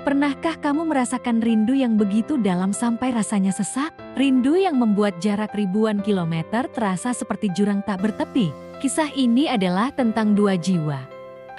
Pernahkah kamu merasakan rindu yang begitu dalam sampai rasanya sesak? Rindu yang membuat jarak ribuan kilometer terasa seperti jurang tak bertepi. Kisah ini adalah tentang dua jiwa,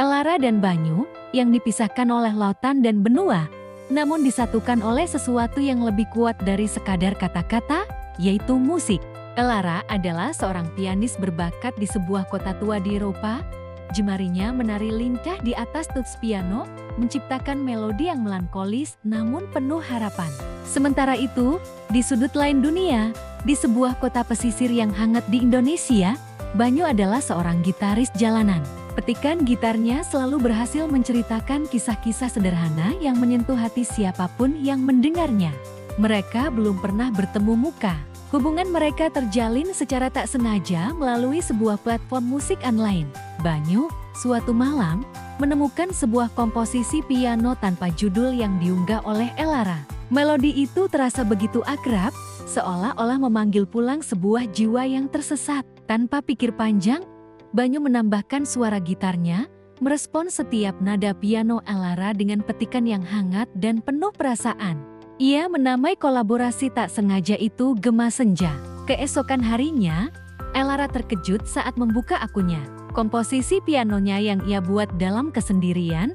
Elara dan Banyu, yang dipisahkan oleh lautan dan benua, namun disatukan oleh sesuatu yang lebih kuat dari sekadar kata-kata, yaitu musik. Elara adalah seorang pianis berbakat di sebuah kota tua di Eropa. Jemarinya menari lincah di atas tuts piano, menciptakan melodi yang melankolis namun penuh harapan. Sementara itu, di sudut lain dunia, di sebuah kota pesisir yang hangat di Indonesia, Banyu adalah seorang gitaris jalanan. Petikan gitarnya selalu berhasil menceritakan kisah-kisah sederhana yang menyentuh hati siapapun yang mendengarnya. Mereka belum pernah bertemu muka. Hubungan mereka terjalin secara tak sengaja melalui sebuah platform musik online. Banyu, suatu malam, menemukan sebuah komposisi piano tanpa judul yang diunggah oleh Elara. Melodi itu terasa begitu akrab, seolah-olah memanggil pulang sebuah jiwa yang tersesat. Tanpa pikir panjang, Banyu menambahkan suara gitarnya, merespons setiap nada piano Elara dengan petikan yang hangat dan penuh perasaan. Ia menamai kolaborasi tak sengaja itu Gema Senja. Keesokan harinya, Elara terkejut saat membuka akunnya. Komposisi pianonya yang ia buat dalam kesendirian,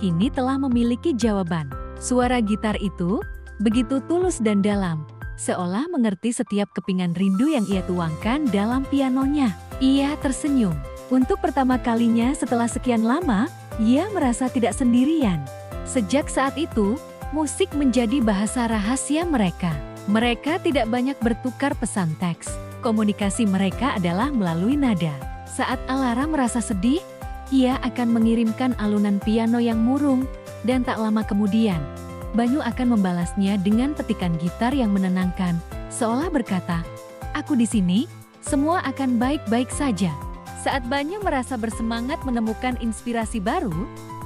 kini telah memiliki jawaban. Suara gitar itu begitu tulus dan dalam, seolah mengerti setiap kepingan rindu yang ia tuangkan dalam pianonya. Ia tersenyum. Untuk pertama kalinya setelah sekian lama, ia merasa tidak sendirian. Sejak saat itu, musik menjadi bahasa rahasia mereka. Mereka tidak banyak bertukar pesan teks. Komunikasi mereka adalah melalui nada. Saat Elara merasa sedih, ia akan mengirimkan alunan piano yang murung, dan tak lama kemudian, Banyu akan membalasnya dengan petikan gitar yang menenangkan, seolah berkata, "Aku di sini, semua akan baik-baik saja." Saat Banyu merasa bersemangat menemukan inspirasi baru,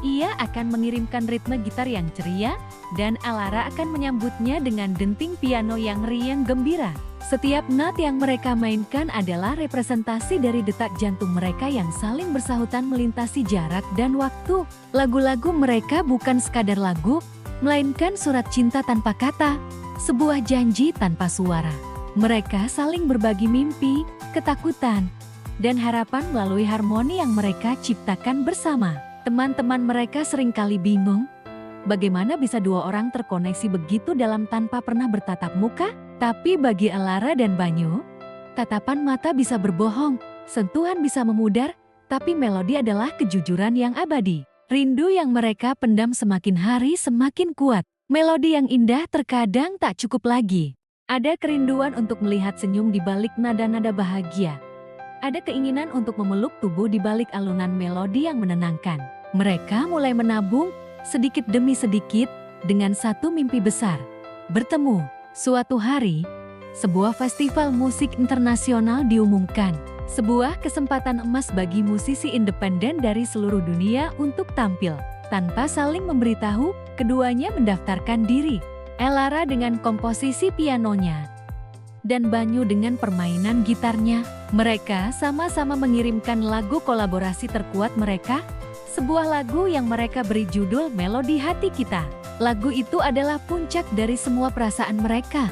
ia akan mengirimkan ritme gitar yang ceria, dan Elara akan menyambutnya dengan denting piano yang riang gembira. Setiap not yang mereka mainkan adalah representasi dari detak jantung mereka yang saling bersahutan melintasi jarak dan waktu. Lagu-lagu mereka bukan sekadar lagu, melainkan surat cinta tanpa kata, sebuah janji tanpa suara. Mereka saling berbagi mimpi, ketakutan, dan harapan melalui harmoni yang mereka ciptakan bersama. Teman-teman mereka seringkali bingung, bagaimana bisa dua orang terkoneksi begitu dalam tanpa pernah bertatap muka? Tapi bagi Elara dan Banyu, tatapan mata bisa berbohong, sentuhan bisa memudar, tapi melodi adalah kejujuran yang abadi. Rindu yang mereka pendam semakin hari semakin kuat. Melodi yang indah terkadang tak cukup lagi. Ada kerinduan untuk melihat senyum di balik nada-nada bahagia. Ada keinginan untuk memeluk tubuh di balik alunan melodi yang menenangkan. Mereka mulai menabung, sedikit demi sedikit, dengan satu mimpi besar. Bertemu. Suatu hari, sebuah festival musik internasional diumumkan. Sebuah kesempatan emas bagi musisi independen dari seluruh dunia untuk tampil. Tanpa saling memberitahu, keduanya mendaftarkan diri. Elara dengan komposisi pianonya, dan Banyu dengan permainan gitarnya. Mereka sama-sama mengirimkan lagu kolaborasi terkuat mereka, sebuah lagu yang mereka beri judul Melodi Hati Kita. Lagu itu adalah puncak dari semua perasaan mereka.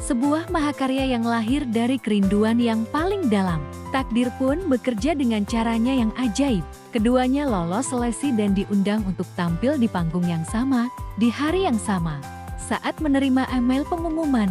Sebuah mahakarya yang lahir dari kerinduan yang paling dalam. Takdir pun bekerja dengan caranya yang ajaib. Keduanya lolos seleksi dan diundang untuk tampil di panggung yang sama, di hari yang sama. Saat menerima email pengumuman,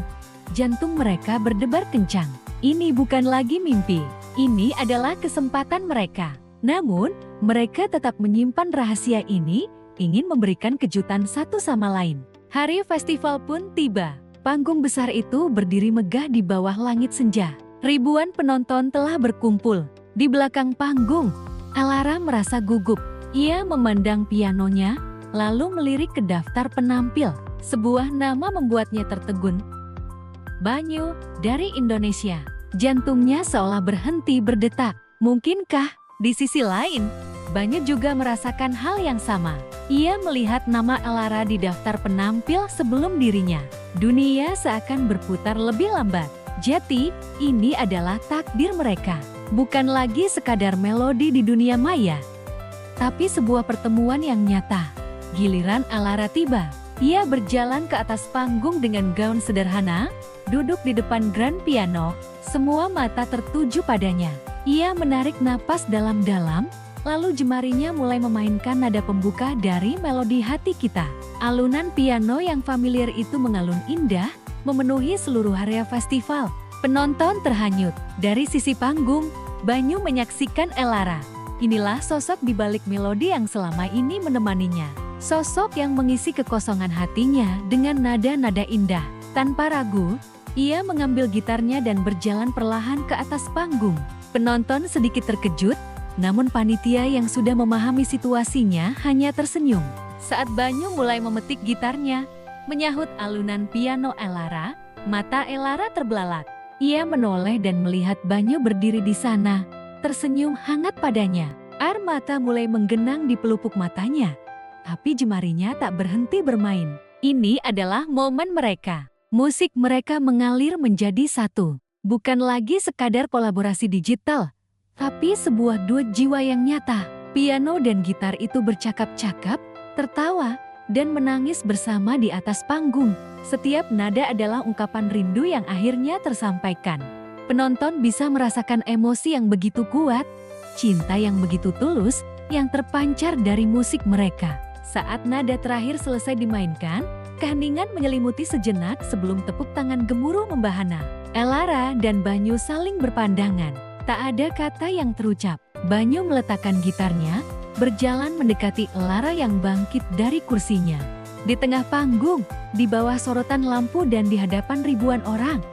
jantung mereka berdebar kencang. Ini bukan lagi mimpi, ini adalah kesempatan mereka. Namun, mereka tetap menyimpan rahasia ini, ingin memberikan kejutan satu sama lain. Hari festival pun tiba. Panggung besar itu berdiri megah di bawah langit senja. Ribuan penonton telah berkumpul. Di belakang panggung, Elara merasa gugup. Ia memandang pianonya, lalu melirik ke daftar penampil. Sebuah nama membuatnya tertegun. Banyu, dari Indonesia. Jantungnya seolah berhenti berdetak. Mungkinkah, di sisi lain, Banyu juga merasakan hal yang sama. Ia melihat nama Elara di daftar penampil sebelum dirinya. Dunia seakan berputar lebih lambat. Jadi, ini adalah takdir mereka. Bukan lagi sekadar melodi di dunia maya, tapi sebuah pertemuan yang nyata. Giliran Elara tiba. Ia berjalan ke atas panggung dengan gaun sederhana, duduk di depan grand piano, semua mata tertuju padanya. Ia menarik napas dalam-dalam, lalu jemarinya mulai memainkan nada pembuka dari melodi hati kita. Alunan piano yang familiar itu mengalun indah, memenuhi seluruh area festival. Penonton terhanyut. Dari sisi panggung, Banyu menyaksikan Elara. Inilah sosok di balik melodi yang selama ini menemaninya. Sosok yang mengisi kekosongan hatinya dengan nada-nada indah. Tanpa ragu, ia mengambil gitarnya dan berjalan perlahan ke atas panggung. Penonton sedikit terkejut, namun panitia yang sudah memahami situasinya hanya tersenyum. Saat Banyu mulai memetik gitarnya, menyahut alunan piano Elara, mata Elara terbelalak. Ia menoleh dan melihat Banyu berdiri di sana, tersenyum hangat padanya. Air mata mulai menggenang di pelupuk matanya, tapi jemarinya tak berhenti bermain. Ini adalah momen mereka. Musik mereka mengalir menjadi satu. Bukan lagi sekadar kolaborasi digital, tapi sebuah duet jiwa yang nyata. Piano dan gitar itu bercakap-cakap, tertawa, dan menangis bersama di atas panggung. Setiap nada adalah ungkapan rindu yang akhirnya tersampaikan. Penonton bisa merasakan emosi yang begitu kuat, cinta yang begitu tulus, yang terpancar dari musik mereka. Saat nada terakhir selesai dimainkan, keheningan menyelimuti sejenak sebelum tepuk tangan gemuruh membahana. Elara dan Banyu saling berpandangan. Tak ada kata yang terucap. Banyu meletakkan gitarnya, berjalan mendekati Elara yang bangkit dari kursinya. Di tengah panggung, di bawah sorotan lampu dan di hadapan ribuan orang,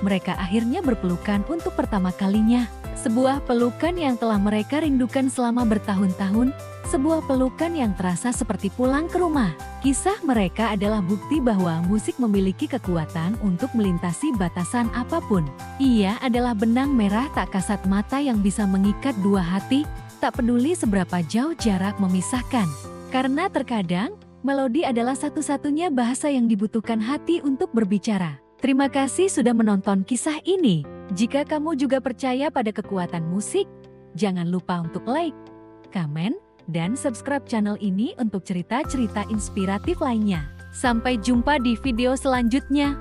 mereka akhirnya berpelukan untuk pertama kalinya. Sebuah pelukan yang telah mereka rindukan selama bertahun-tahun, sebuah pelukan yang terasa seperti pulang ke rumah. Kisah mereka adalah bukti bahwa musik memiliki kekuatan untuk melintasi batasan apapun. Ia adalah benang merah tak kasat mata yang bisa mengikat dua hati, tak peduli seberapa jauh jarak memisahkan. Karena terkadang, melodi adalah satu-satunya bahasa yang dibutuhkan hati untuk berbicara. Terima kasih sudah menonton kisah ini. Jika kamu juga percaya pada kekuatan musik, jangan lupa untuk like, komen, dan subscribe channel ini untuk cerita-cerita inspiratif lainnya. Sampai jumpa di video selanjutnya.